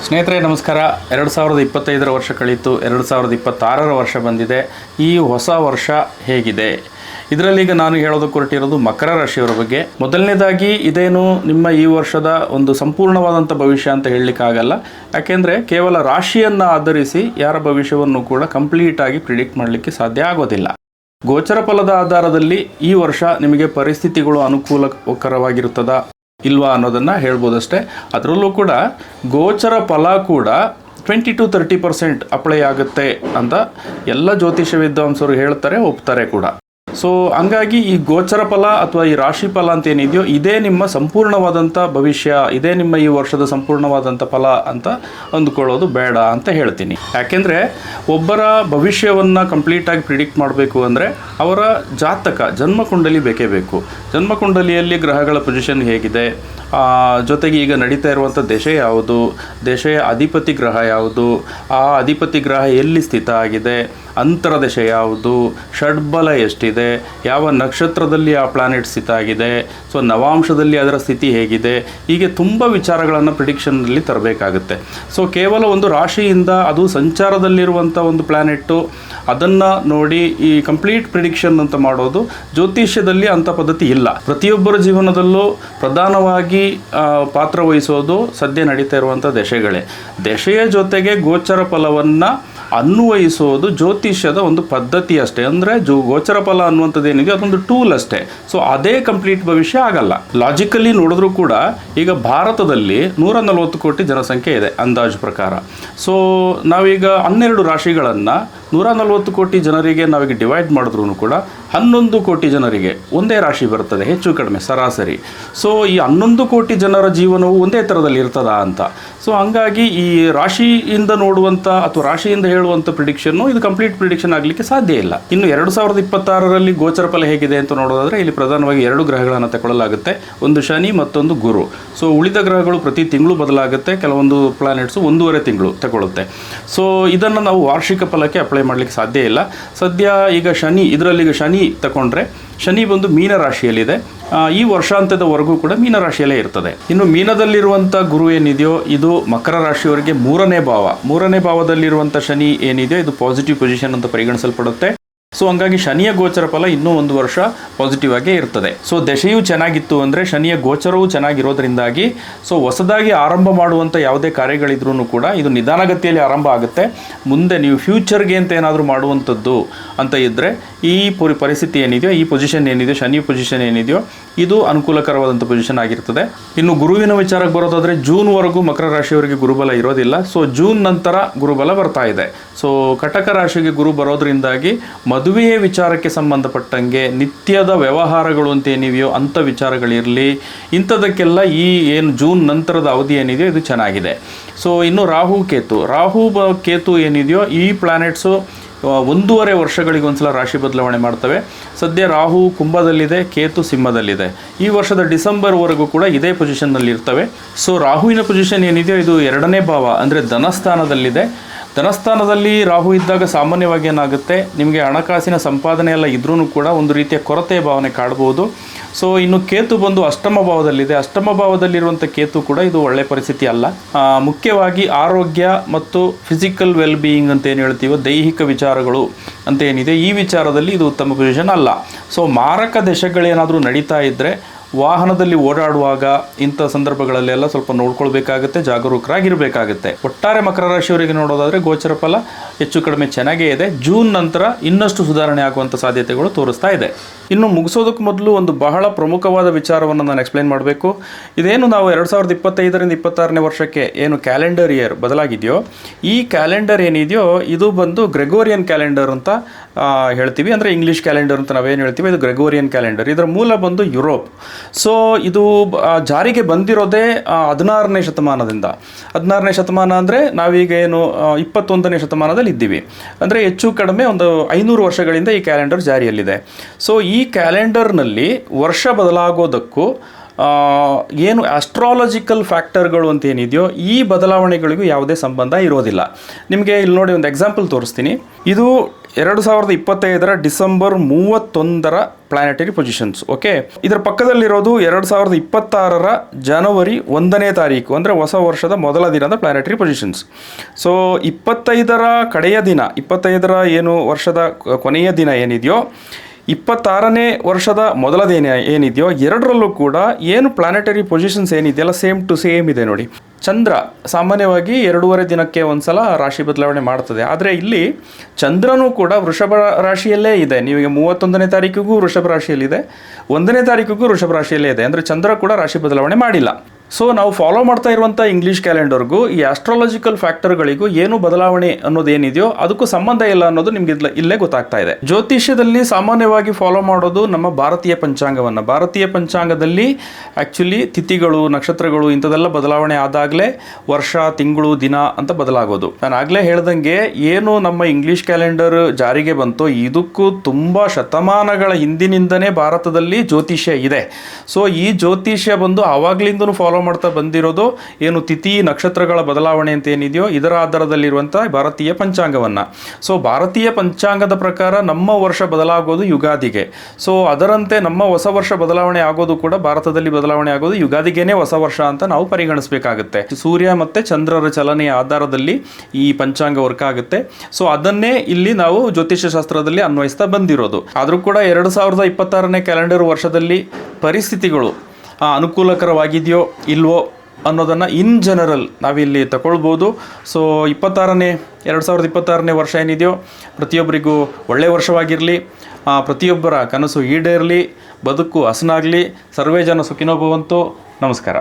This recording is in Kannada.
ಸ್ನೇಹಿತರೆ ನಮಸ್ಕಾರ. 2025ರ ವರ್ಷ ಕಳೀತು, 2026ರ ವರ್ಷ ಬಂದಿದೆ. ಈ ಹೊಸ ವರ್ಷ ಹೇಗಿದೆ ಇದರಲ್ಲಿ ಈಗ ನಾನು ಹೇಳೋದಕ್ಕೆ ಹೊರಟಿರೋದು ಮಕರ ರಾಶಿಯವರ ಬಗ್ಗೆ. ಮೊದಲನೇದಾಗಿ ಇದೇನು ನಿಮ್ಮ ಈ ವರ್ಷದ ಒಂದು ಸಂಪೂರ್ಣವಾದಂಥ ಭವಿಷ್ಯ ಅಂತ ಹೇಳಲಿಕ್ಕಾಗಲ್ಲ. ಯಾಕೆಂದರೆ ಕೇವಲ ರಾಶಿಯನ್ನು ಆಧರಿಸಿ ಯಾರ ಭವಿಷ್ಯವನ್ನು ಕೂಡ ಕಂಪ್ಲೀಟಾಗಿ ಪ್ರಿಡಿಕ್ಟ್ ಮಾಡಲಿಕ್ಕೆ ಸಾಧ್ಯ ಆಗೋದಿಲ್ಲ. ಗೋಚರ ಫಲದ ಆಧಾರದಲ್ಲಿ ಈ ವರ್ಷ ನಿಮಗೆ ಪರಿಸ್ಥಿತಿಗಳು ಅನುಕೂಲಕರವಾಗಿರುತ್ತದಾ ಇಲ್ವಾ ಅನ್ನೋದನ್ನು ಹೇಳ್ಬೋದಷ್ಟೇ. ಅದರಲ್ಲೂ ಕೂಡ ಗೋಚರ ಫಲ ಕೂಡ 20-30% ಅಪ್ಲೈ ಆಗುತ್ತೆ ಅಂತ ಎಲ್ಲ ಜ್ಯೋತಿಷ್ಯ ವಿದ್ವಾಂಸರು ಹೇಳ್ತಾರೆ, ಒಪ್ತಾರೆ ಕೂಡ. ಸೊ ಹಂಗಾಗಿ ಈ ಗೋಚರ ಫಲ ಅಥವಾ ಈ ರಾಶಿ ಫಲ ಅಂತ ಏನಿದೆಯೋ ಇದೇ ನಿಮ್ಮ ಸಂಪೂರ್ಣವಾದಂಥ ಭವಿಷ್ಯ, ಇದೇ ನಿಮ್ಮ ಈ ವರ್ಷದ ಸಂಪೂರ್ಣವಾದಂಥ ಫಲ ಅಂತ ಅಂದ್ಕೊಳ್ಳೋದು ಬೇಡ ಅಂತ ಹೇಳ್ತೀನಿ. ಯಾಕೆಂದರೆ ಒಬ್ಬರ ಭವಿಷ್ಯವನ್ನು ಕಂಪ್ಲೀಟಾಗಿ ಪ್ರಿಡಿಕ್ಟ್ ಮಾಡಬೇಕು ಅಂದರೆ ಅವರ ಜಾತಕ ಜನ್ಮಕುಂಡಲಿ ಬೇಕೇ ಬೇಕು. ಜನ್ಮಕುಂಡಲಿಯಲ್ಲಿ ಗ್ರಹಗಳ ಪೊಸಿಷನ್ ಹೇಗಿದೆ, ಜೊತೆಗೆ ಈಗ ನಡೀತಾ ಇರುವಂಥ ದಶ ಯಾವುದು, ದಶೆಯ ಅಧಿಪತಿ ಗ್ರಹ ಯಾವುದು, ಆ ಅಧಿಪತಿ ಗ್ರಹ ಎಲ್ಲಿ ಸ್ಥಿತ ಆಗಿದೆ, ಅಂತರದಶ ಯಾವುದು, ಷಡ್ಬಲ ಎಷ್ಟಿದೆ, ಯಾವ ನಕ್ಷತ್ರದಲ್ಲಿ ಆ ಪ್ಲಾನೆಟ್ ಸ್ಥಿತ ಆಗಿದೆ, ಸೊ ನವಾಂಶದಲ್ಲಿ ಅದರ ಸ್ಥಿತಿ ಹೇಗಿದೆ, ಹೀಗೆ ತುಂಬ ವಿಚಾರಗಳನ್ನು ಪ್ರಿಡಿಕ್ಷನ್ನಲ್ಲಿ ತರಬೇಕಾಗುತ್ತೆ. ಸೊ ಕೇವಲ ಒಂದು ರಾಶಿಯಿಂದ ಅದು ಸಂಚಾರದಲ್ಲಿರುವಂಥ ಒಂದು ಪ್ಲಾನೆಟ್ಟು ಅದನ್ನು ನೋಡಿ ಈ ಕಂಪ್ಲೀಟ್ ಪ್ರಿಡಿಕ್ಷನ್ ಅಂತ ಮಾಡೋದು ಜ್ಯೋತಿಷ್ಯದಲ್ಲಿ ಅಂಥ ಪದ್ಧತಿ ಇಲ್ಲ. ಪ್ರತಿಯೊಬ್ಬರ ಜೀವನದಲ್ಲೂ ಪ್ರಧಾನವಾಗಿ ಪಾತ್ರ ವಹಿಸೋದು ಸದ್ಯ ನಡೀತಾ ಇರುವಂಥ ದಶೆಗಳೇ. ದಶೆಯ ಜೊತೆಗೆ ಗೋಚರ ಫಲವನ್ನು ಅನ್ವಯಿಸೋದು ಜ್ಯೋತಿಷ್ಯದ ಒಂದು ಪದ್ಧತಿ ಅಷ್ಟೇ. ಅಂದರೆ ಗೋಚರ ಫಲ ಅನ್ನುವಂಥದ್ದು ಏನಿದೆ ಅದೊಂದು ಟೂಲ್ ಅಷ್ಟೇ. ಸೊ ಅದೇ ಕಂಪ್ಲೀಟ್ ಭವಿಷ್ಯ ಆಗಲ್ಲ. ಲಾಜಿಕಲಿ ನೋಡಿದ್ರೂ ಕೂಡ ಈಗ ಭಾರತದಲ್ಲಿ 140 ಕೋಟಿ ಜನಸಂಖ್ಯೆ ಇದೆ ಅಂದಾಜು ಪ್ರಕಾರ. ಸೊ ನಾವೀಗ 12 ರಾಶಿಗಳನ್ನು 140 ಕೋಟಿ ಜನರಿಗೆ ನಾವೀಗ ಡಿವೈಡ್ ಮಾಡಿದ್ರೂ ಕೂಡ 11 ಕೋಟಿ ಜನರಿಗೆ ಒಂದೇ ರಾಶಿ ಬರ್ತದೆ, ಹೆಚ್ಚು ಕಡಿಮೆ ಸರಾಸರಿ. ಸೊ ಈ 11 ಕೋಟಿ ಜನರ ಜೀವನವು ಒಂದೇ ಥರದಲ್ಲಿ ಇರ್ತದಾ ಅಂತ. ಸೊ ಹಂಗಾಗಿ ಈ ರಾಶಿಯಿಂದ ನೋಡುವಂಥ ಅಥವಾ ರಾಶಿಯಿಂದ ಹೇಳುವಂಥ ಪ್ರಿಡಿಕ್ಷನ್ನು ಇದು ಕಂಪ್ಲೀಟ್ ಪ್ರಿಡಿಕ್ಷನ್ ಆಗಲಿಕ್ಕೆ ಸಾಧ್ಯ ಇಲ್ಲ. ಇನ್ನು 2026ರಲ್ಲಿ ಗೋಚರ ಫಲ ಹೇಗಿದೆ ಅಂತ ನೋಡೋದಾದರೆ ಇಲ್ಲಿ ಪ್ರಧಾನವಾಗಿ 2 ಗ್ರಹಗಳನ್ನು ತಗೊಳ್ಳಲಾಗುತ್ತೆ, ಒಂದು ಶನಿ ಮತ್ತೊಂದು ಗುರು. ಸೊ ಉಳಿದ ಗ್ರಹಗಳು ಪ್ರತಿ ತಿಂಗಳು ಬದಲಾಗುತ್ತೆ, ಕೆಲವೊಂದು ಪ್ಲಾನೆಟ್ಸು 1.5 ತಿಂಗಳು ತಗೊಳ್ಳುತ್ತೆ. ಸೊ ಇದನ್ನು ನಾವು ವಾರ್ಷಿಕ ಫಲಕ್ಕೆ ಅಪ್ಲೈ ಮಾಡಲಿಕ್ಕೆ ಸಾಧ್ಯ ಇಲ್ಲ. ಸದ್ಯ ಈಗ ಶನಿ, ಇದರಲ್ಲಿ ಈಗ ಶನಿ ತಗೊಂಡ್ರೆ ಶನಿ ಬಂದು ಮೀನ ರಾಶಿಯಲ್ಲಿದೆ. ಈ ವರ್ಷಾಂತ್ಯದವರೆಗೂ ಕೂಡ ಮೀನ ರಾಶಿಯಲ್ಲೇ ಇರ್ತದೆ. ಇನ್ನು ಮೀನದಲ್ಲಿರುವಂಥ ಗುರು ಏನಿದೆಯೋ ಇದು ಮಕರ ರಾಶಿಯವರಿಗೆ 3ನೇ ಭಾವ, 3ನೇ ಭಾವದಲ್ಲಿರುವಂಥ ಶನಿ ಏನಿದೆಯೋ ಇದು ಪಾಸಿಟಿವ್ ಪೊಸಿಷನ್ ಅಂತ ಪರಿಗಣಿಸಲ್ಪಡುತ್ತೆ. ಸೊ ಹಂಗಾಗಿ ಶನಿಯ ಗೋಚರ ಫಲ ಇನ್ನೂ 1 ವರ್ಷ ಪಾಸಿಟಿವ್ ಆಗೇ ಇರ್ತದೆ. ಸೊ ದಶೆಯು ಚೆನ್ನಾಗಿತ್ತು ಅಂದರೆ ಶನಿಯ ಗೋಚರವು ಚೆನ್ನಾಗಿರೋದ್ರಿಂದಾಗಿ ಸೊ ಹೊಸದಾಗಿ ಆರಂಭ ಮಾಡುವಂಥ ಯಾವುದೇ ಕಾರ್ಯಗಳಿದ್ರೂ ಕೂಡ ಇದು ನಿಧಾನಗತಿಯಲ್ಲಿ ಆರಂಭ ಆಗುತ್ತೆ. ಮುಂದೆ ನೀವು ಫ್ಯೂಚರ್ಗೆ ಅಂತ ಏನಾದರೂ ಮಾಡುವಂಥದ್ದು ಅಂತ ಇದ್ದರೆ ಈ ಪರಿಸ್ಥಿತಿ ಏನಿದೆಯೋ, ಈ ಪೊಸಿಷನ್ ಏನಿದೆಯೋ, ಶನಿ ಪೊಸಿಷನ್ ಏನಿದೆಯೋ ಇದು ಅನುಕೂಲಕರವಾದಂಥ ಪೊಸಿಷನ್ ಆಗಿರ್ತದೆ. ಇನ್ನು ಗುರುವಿನ ವಿಚಾರಕ್ಕೆ ಬರೋದಾದರೆ ಜೂನ್ವರೆಗೂ ಮಕರ ರಾಶಿಯವರಿಗೆ ಗುರುಬಲ ಇರೋದಿಲ್ಲ. ಸೊ ಜೂನ್ ನಂತರ ಗುರುಬಲ ಬರ್ತಾ ಇದೆ. ಸೊ ಕಟಕ ರಾಶಿಗೆ ಗುರು ಬರೋದ್ರಿಂದಾಗಿ ಮದುವೆಯ ವಿಚಾರಕ್ಕೆ ಸಂಬಂಧಪಟ್ಟಂಗೆ ನಿತ್ಯದ ವ್ಯವಹಾರಗಳು ಅಂತ ಏನಿವೆಯೋ ಅಂಥ ವಿಚಾರಗಳಿರಲಿ, ಇಂಥದಕ್ಕೆಲ್ಲ ಈ ಏನು ಜೂನ್ ನಂತರದ ಅವಧಿ ಏನಿದೆಯೋ ಇದು ಚೆನ್ನಾಗಿದೆ. ಸೊ ಇನ್ನು ರಾಹು ಕೇತು ಏನಿದೆಯೋ ಈ ಪ್ಲಾನೆಟ್ಸು 1.5 ವರ್ಷಗಳಿಗೊಂದ್ಸಲ ರಾಶಿ ಬದಲಾವಣೆ ಮಾಡ್ತವೆ. ಸದ್ಯ ರಾಹು ಕುಂಭದಲ್ಲಿದೆ, ಕೇತು ಸಿಂಹದಲ್ಲಿದೆ. ಈ ವರ್ಷದ ಡಿಸೆಂಬರ್ವರೆಗೂ ಕೂಡ ಇದೇ ಪೊಸಿಷನ್ನಲ್ಲಿ ಇರ್ತವೆ. ಸೊ ರಾಹುವಿನ ಪೊಸಿಷನ್ ಏನಿದೆಯೋ ಇದು 2ನೇ ಭಾವ ಅಂದರೆ ಧನಸ್ಥಾನದಲ್ಲಿದೆ. ಧನಸ್ಥಾನದಲ್ಲಿ ರಾಹು ಇದ್ದಾಗ ಸಾಮಾನ್ಯವಾಗಿ ಏನಾಗುತ್ತೆ, ನಿಮಗೆ ಹಣಕಾಸಿನ ಸಂಪಾದನೆ ಎಲ್ಲ ಇದ್ರೂ ಕೂಡ ಒಂದು ರೀತಿಯ ಕೊರತೆ ಭಾವನೆ ಕಾಡ್ಬೋದು. ಸೊ ಇನ್ನು ಕೇತು ಬಂದು ಅಷ್ಟಮ ಭಾವದಲ್ಲಿದೆ. ಅಷ್ಟಮ ಭಾವದಲ್ಲಿರುವಂಥ ಕೇತು ಕೂಡ ಇದು ಒಳ್ಳೆಯ ಪರಿಸ್ಥಿತಿ ಅಲ್ಲ. ಮುಖ್ಯವಾಗಿ ಆರೋಗ್ಯ ಮತ್ತು ಫಿಸಿಕಲ್ ವೆಲ್ ಬೀಯಿಂಗ್ ಅಂತ ಏನು ಹೇಳ್ತೀವೋ, ದೈಹಿಕ ವಿಚಾರಗಳು ಅಂತ ಏನಿದೆ ಈ ವಿಚಾರದಲ್ಲಿ ಇದು ಉತ್ತಮ ಪೊಸಿಷನ್ ಅಲ್ಲ. ಸೊ ಮಾರಕ ದಶೆಗಳೇನಾದರೂ ನಡೀತಾ ಇದ್ದರೆ ವಾಹನದಲ್ಲಿ ಓಡಾಡುವಾಗ ಇಂಥ ಸಂದರ್ಭಗಳಲ್ಲೆಲ್ಲ ಸ್ವಲ್ಪ ನೋಡ್ಕೊಳ್ಬೇಕಾಗುತ್ತೆ, ಜಾಗರೂಕರಾಗಿರಬೇಕಾಗುತ್ತೆ. ಒಟ್ಟಾರೆ ಮಕರ ರಾಶಿಯವರಿಗೆ ನೋಡೋದಾದರೆ ಗೋಚರ ಫಲ ಹೆಚ್ಚು ಕಡಿಮೆ ಚೆನ್ನಾಗೇ ಇದೆ. ಜೂನ್ ನಂತರ ಇನ್ನಷ್ಟು ಸುಧಾರಣೆ ಆಗುವಂಥ ಸಾಧ್ಯತೆಗಳು ತೋರಿಸ್ತಾ ಇದೆ. ಇನ್ನು ಮುಗಿಸೋದಕ್ಕೆ ಮೊದಲು ಒಂದು ಬಹಳ ಪ್ರಮುಖವಾದ ವಿಚಾರವನ್ನು ನಾನು ಎಕ್ಸ್ಪ್ಲೈನ್ ಮಾಡಬೇಕು. ಇದೇನು ನಾವು 2025ರಿಂದ 26ನೇ ವರ್ಷಕ್ಕೆ ಏನು ಕ್ಯಾಲೆಂಡರ್ ಇಯರ್ ಬದಲಾಗಿದೆಯೋ ಈ ಕ್ಯಾಲೆಂಡರ್ ಏನಿದೆಯೋ ಇದು ಬಂದು ಗ್ರೆಗೋರಿಯನ್ ಕ್ಯಾಲೆಂಡರ್ ಅಂತ ಹೇಳ್ತೀವಿ. ಅಂದರೆ ಇಂಗ್ಲೀಷ್ ಕ್ಯಾಲೆಂಡರ್ ಅಂತ ನಾವೇನು ಹೇಳ್ತೀವಿ ಇದು ಗ್ರೆಗೋರಿಯನ್ ಕ್ಯಾಲೆಂಡರ್. ಇದರ ಮೂಲ ಬಂದು ಯುರೋಪ್. ಸೊ ಇದು ಜಾರಿಗೆ ಬಂದಿರೋದೇ 16ನೇ ಶತಮಾನದಿಂದ. 16ನೇ ಶತಮಾನ ಅಂದರೆ ನಾವೀಗ ಏನು 21ನೇ ಶತಮಾನದಲ್ಲಿ ಇದ್ದೀವಿ. ಅಂದರೆ ಹೆಚ್ಚು ಕಡಿಮೆ ಒಂದು 500 ವರ್ಷಗಳಿಂದ ಈ ಕ್ಯಾಲೆಂಡರ್ ಜಾರಿಯಲ್ಲಿದೆ. ಸೊ ಈ ಕ್ಯಾಲೆಂಡರ್ನಲ್ಲಿ ವರ್ಷ ಬದಲಾಗೋದಕ್ಕೂ ಏನು ಆಸ್ಟ್ರಾಲಜಿಕಲ್ ಫ್ಯಾಕ್ಟರ್ಗಳು ಅಂತ ಏನಿದೆಯೋ ಈ ಬದಲಾವಣೆಗಳಿಗೂ ಯಾವುದೇ ಸಂಬಂಧ ಇರೋದಿಲ್ಲ. ನಿಮಗೆ ಇಲ್ಲಿ ನೋಡಿ ಒಂದು ಎಕ್ಸಾಂಪಲ್ ತೋರಿಸ್ತೀನಿ. ಇದು 2025 ಡಿಸೆಂಬರ್ 31 ಪ್ಲಾನೆಟರಿ ಪೊಸಿಷನ್ಸ್. ಓಕೆ, ಇದರ ಪಕ್ಕದಲ್ಲಿರೋದು 2026 ಜನವರಿ 1ನೇ ತಾರೀಕು, ಅಂದರೆ ಹೊಸ ವರ್ಷದ ಮೊದಲ ದಿನದ ಪ್ಲಾನೆಟರಿ ಪೊಸಿಷನ್ಸ್. ಸೊ 25ರ ಕಡೆಯ ದಿನ, 25ರ ಏನು ವರ್ಷದ ಕೊನೆಯ ದಿನ ಏನಿದೆಯೋ, 26ನೇ ವರ್ಷದ ಮೊದಲ ದಿನ ಏನಿದೆಯೋ, ಎರಡರಲ್ಲೂ ಕೂಡ ಏನು ಪ್ಲಾನೆಟರಿ ಪೊಸಿಷನ್ಸ್ ಏನಿದೆಯಲ್ಲ ಸೇಮ್ ಟು ಸೇಮ್ ಇದೆ ನೋಡಿ. ಚಂದ್ರ ಸಾಮಾನ್ಯವಾಗಿ 2.5 ದಿನಕ್ಕೆ ಒಂದ್ಸಲ ರಾಶಿ ಬದಲಾವಣೆ ಮಾಡ್ತದೆ, ಆದರೆ ಇಲ್ಲಿ ಚಂದ್ರನೂ ಕೂಡ ವೃಷಭ ರಾಶಿಯಲ್ಲೇ ಇದೆ. ನೀವೀಗ 31ನೇ ತಾರೀಕಿಗೂ ವೃಷಭ ರಾಶಿಯಲ್ಲಿದೆ, 1ನೇ ತಾರೀಕಿಗೂ ವೃಷಭ ರಾಶಿಯಲ್ಲೇ ಇದೆ, ಅಂದರೆ ಚಂದ್ರ ಕೂಡ ರಾಶಿ ಬದಲಾವಣೆ ಮಾಡಿಲ್ಲ. ಸೊ ನಾವು ಫಾಲೋ ಮಾಡ್ತಾ ಇರುವಂಥ ಇಂಗ್ಲೀಷ್ ಕ್ಯಾಲೆಂಡರ್ಗೂ ಈ ಆಸ್ಟ್ರಾಲಜಿಕಲ್ ಫ್ಯಾಕ್ಟರ್ಗಳಿಗೂ ಏನು ಬದಲಾವಣೆ ಅನ್ನೋದೇನಿದೆಯೋ ಅದಕ್ಕೂ ಸಂಬಂಧ ಇಲ್ಲ ಅನ್ನೋದು ನಿಮ್ಗೆ ಇಲ್ಲೇ ಗೊತ್ತಾಗ್ತಾ ಇದೆ. ಜ್ಯೋತಿಷ್ಯದಲ್ಲಿ ಸಾಮಾನ್ಯವಾಗಿ ಫಾಲೋ ಮಾಡೋದು ನಮ್ಮ ಭಾರತೀಯ ಪಂಚಾಂಗವನ್ನು. ಭಾರತೀಯ ಪಂಚಾಂಗದಲ್ಲಿ ಆ್ಯಕ್ಚುಲಿ ತಿಥಿಗಳು, ನಕ್ಷತ್ರಗಳು ಇಂಥದೆಲ್ಲ ಬದಲಾವಣೆ ಆದಾಗಲೇ ವರ್ಷ, ತಿಂಗಳು, ದಿನ ಅಂತ ಬದಲಾಗೋದು. ನಾನು ಆಗಲೇ ಹೇಳ್ದಂಗೆ ಏನು ನಮ್ಮ ಇಂಗ್ಲೀಷ್ ಕ್ಯಾಲೆಂಡರ್ ಜಾರಿಗೆ ಬಂತೋ ಇದಕ್ಕೂ ತುಂಬ ಶತಮಾನಗಳ ಹಿಂದಿನಿಂದನೇ ಭಾರತದಲ್ಲಿ ಜ್ಯೋತಿಷ್ಯ ಇದೆ. ಸೊ ಈ ಜ್ಯೋತಿಷ್ಯ ಬಂದು ಆವಾಗಲಿಂದನೂ ಫಾಲೋ ಮಾಡ್ತಾ ಬಂದಿರೋದು ಏನು ತಿಥಿ ನಕ್ಷತ್ರಗಳ ಬದಲಾವಣೆ ಅಂತ ಏನಿದೆಯೋ ಇದರ ಆಧಾರದಲ್ಲಿರುವಂಥ ಭಾರತೀಯ ಪಂಚಾಂಗವನ್ನು. ಸೊ ಭಾರತೀಯ ಪಂಚಾಂಗದ ಪ್ರಕಾರ ನಮ್ಮ ವರ್ಷ ಬದಲಾಗೋದು ಯುಗಾದಿಗೆ. ಸೊ ಅದರಂತೆ ನಮ್ಮ ಹೊಸ ವರ್ಷ ಬದಲಾವಣೆ ಆಗೋದು ಕೂಡ ಭಾರತದಲ್ಲಿ ಬದಲಾವಣೆ ಆಗೋದು ಯುಗಾದಿಗೇನೆ ಹೊಸ ವರ್ಷ ಅಂತ ನಾವು ಪರಿಗಣಿಸಬೇಕಾಗುತ್ತೆ. ಸೂರ್ಯ ಮತ್ತು ಚಂದ್ರರ ಚಲನೆಯ ಆಧಾರದಲ್ಲಿ ಈ ಪಂಚಾಂಗ ವರ್ಕ್ ಆಗುತ್ತೆ. ಸೊ ಅದನ್ನೇ ಇಲ್ಲಿ ನಾವು ಜ್ಯೋತಿಷ್ಯ ಶಾಸ್ತ್ರದಲ್ಲಿ ಅನ್ವಯಿಸ್ತಾ ಬಂದಿರೋದು. ಆದರೂ ಕೂಡ 2026ನೇ ಕ್ಯಾಲೆಂಡರ್ ವರ್ಷದಲ್ಲಿ ಪರಿಸ್ಥಿತಿಗಳು ಅನುಕೂಲಕರವಾಗಿದೆಯೋ ಇಲ್ವೋ ಅನ್ನೋದನ್ನು ಇನ್ ಜನರಲ್ ನಾವಿಲ್ಲಿ ತಗೊಳ್ಬೋದು. ಸೊ 2026ನೇ ವರ್ಷ ಏನಿದೆಯೋ ಪ್ರತಿಯೊಬ್ಬರಿಗೂ ಒಳ್ಳೆಯ ವರ್ಷವಾಗಿರಲಿ, ಪ್ರತಿಯೊಬ್ಬರ ಕನಸು ಈಡೇರಲಿ, ಬದುಕು ಹಸನಾಗಲಿ. ಸರ್ವೇ ಜನ ಸುಖಿನೋ ಭವಂತು. ನಮಸ್ಕಾರ.